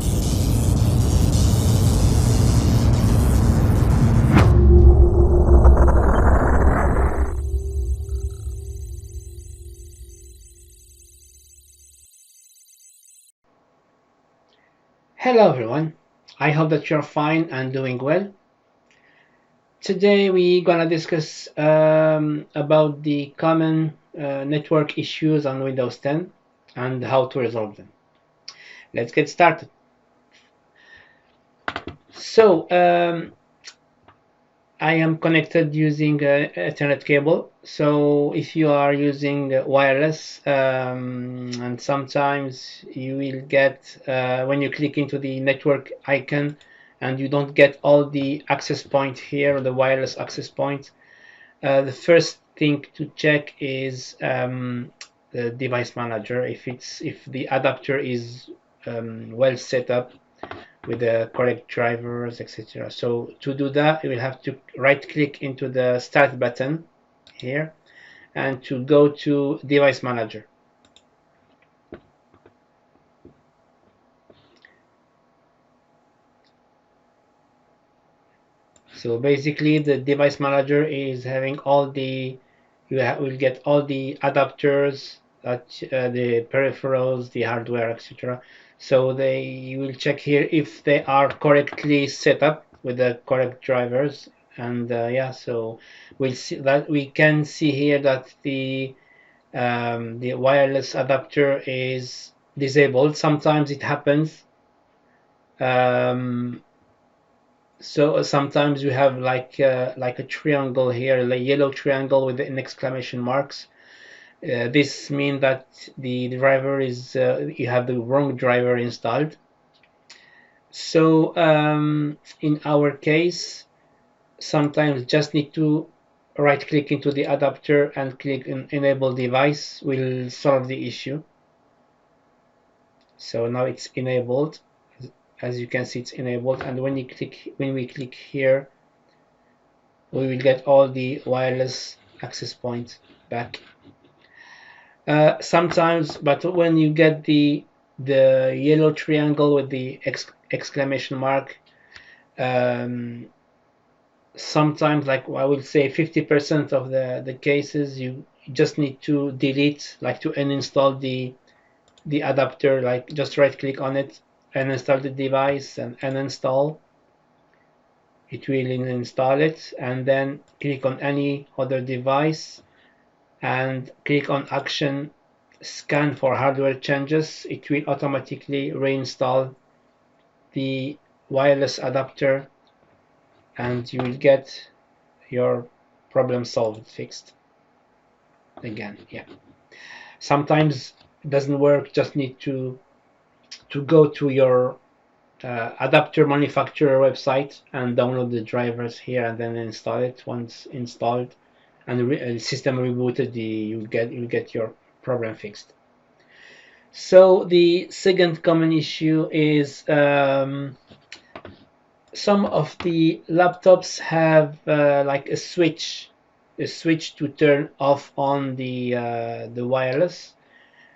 Hello everyone, I hope that you're fine and doing well. Today we're gonna discuss about the common network issues on Windows 10 and how to resolve them. Let's get started. So I am connected using Ethernet cable. So if you are using wireless, and sometimes you will get when you click into the network icon and you don't get all the access point here, the wireless access point. The first thing to check is the device manager. If the adapter is well set up with the correct drivers, etc. So to do that, you will have to right click into the start button here and to go to device manager. So basically the device manager is having all the, will get all the adapters, that the peripherals, the hardware, etc. So you will check here if they are correctly set up with the correct drivers. And yeah, so we'll see that we can see here that the wireless adapter is disabled. Sometimes it happens. Um, so sometimes you have like a triangle here, a yellow triangle with an exclamation marks. This means that the driver is you have the wrong driver installed. So in our case, sometimes just need to right click into the adapter and click enable device will solve the issue. So now it's enabled. As you can see, it's enabled, and when we click here, we will get all the wireless access points back. Sometimes, but when you get the yellow triangle with the exclamation mark, sometimes, like I would say 50% of the cases, you just need to delete, like to uninstall the adapter, like just right click on it and install the device and uninstall. It will install it, and then click on any other device and click on action scan for hardware changes. It will automatically reinstall the wireless adapter and you will get your problem solved, fixed again. Yeah, sometimes it doesn't work, just need to go to your adapter manufacturer website and download the drivers here and then install it. Once installed and the system rebooted, you'll get your problem fixed. So the second common issue is some of the laptops have like a switch to turn off on the wireless.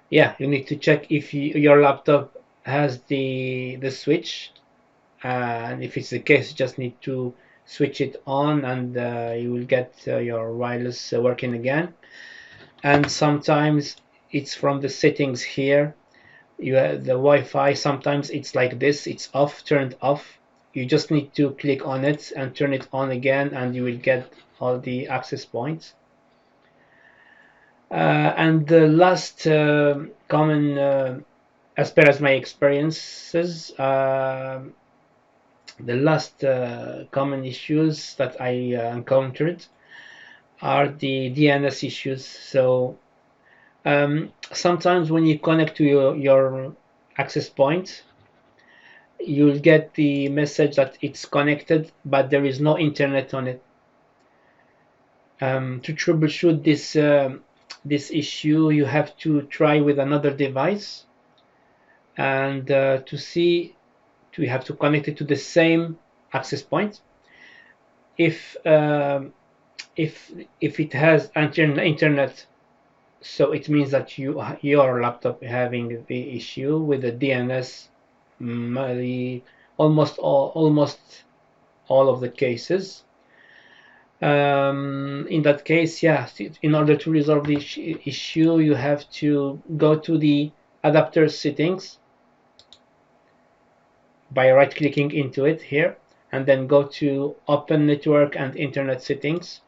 Yeah, you need to check if your laptop has the switch, and if it's the case, you just need to switch it on and you will get your wireless working again. And sometimes it's from the settings here. You have the Wi-Fi, sometimes it's like this, it's off, turned off. You just need to click on it and turn it on again and you will get all the access points. And the last common, as per as my experiences, the last common issues that I encountered are the DNS issues. So sometimes when you connect to your access point, you'll get the message that it's connected, but there is no internet on it. To troubleshoot this issue, you have to try with another device, and to see, we have to connect it to the same access point. If it has internet, so it means that your laptop having the issue with the DNS almost all of the cases. In that case, yeah, in order to resolve the issue, you have to go to the adapter settings by right-clicking into it here, and then go to Open Network and Internet Settings.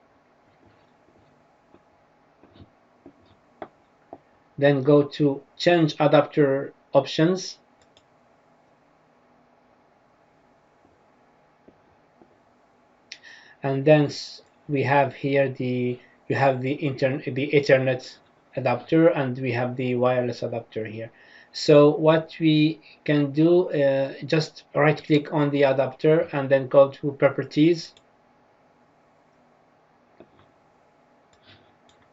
Then go to Change Adapter Options. And then we have here the Ethernet adapter, and we have the wireless adapter here. So what we can do, just right click on the adapter and then go to properties,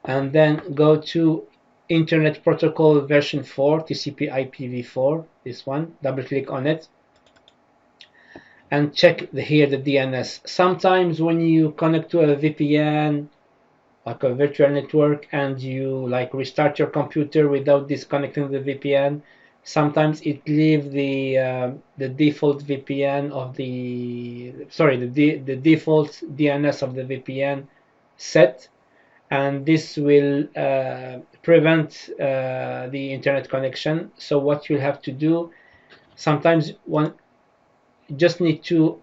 and then go to Internet Protocol version 4, TCP IPv4, this one, double click on it, and check here the DNS. Sometimes when you connect to a VPN, like a virtual network, and you like restart your computer without disconnecting the VPN, sometimes it leaves the default VPN of the default DNS of the VPN set, and this will prevent the internet connection. So what you'll have to do, sometimes one just need to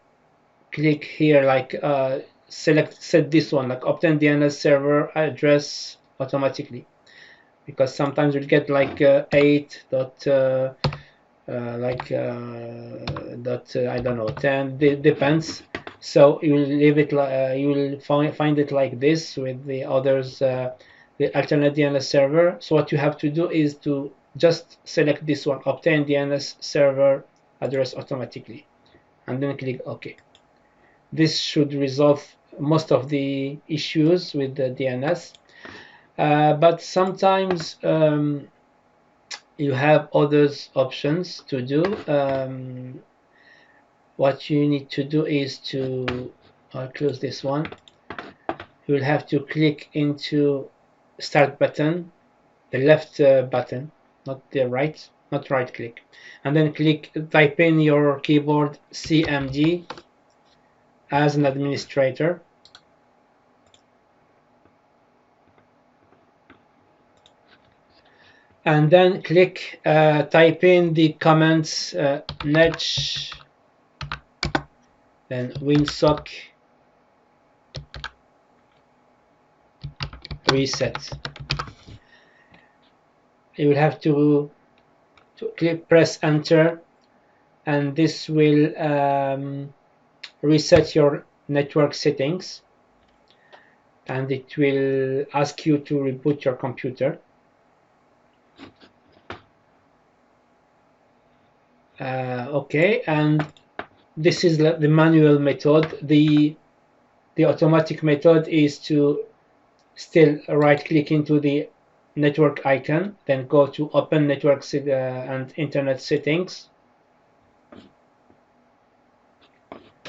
click here, like set this one, like obtain DNS server address automatically, because sometimes you'll get like 8 dot I don't know, 10, depends. So you will leave it, you will find it like this with the others, the alternate DNS server. So what you have to do is to just select this one, obtain DNS server address automatically, and then click OK. This should resolve most of the issues with the DNS, but sometimes you have other options to do. What you need to do is to, I'll close this one. You will have to click into Start button, the left button, not the right, not right click, and then type in your keyboard CMD as an administrator. And then type in the commands netsh, then winsock reset. You will have to press enter, and this will reset your network settings, and it will ask you to reboot your computer. Okay, and this is the manual method. The automatic method is to still right click into the network icon, then go to Open Network and Internet Settings,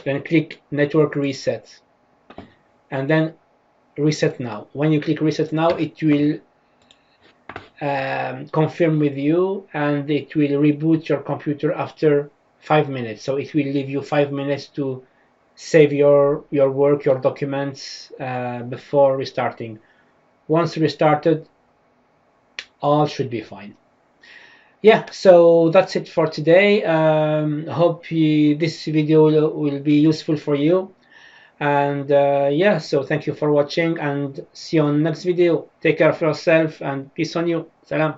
then click Network Reset, and then Reset Now. When you click Reset Now, it will confirm with you, and it will reboot your computer after 5 minutes. So it will leave you 5 minutes to save your work, your documents before restarting. Once restarted, all should be fine. Yeah, so that's it for today. Hope this video will be useful for you. And yeah, so thank you for watching, and see you on next video. Take care of yourself, and peace on you. Salam.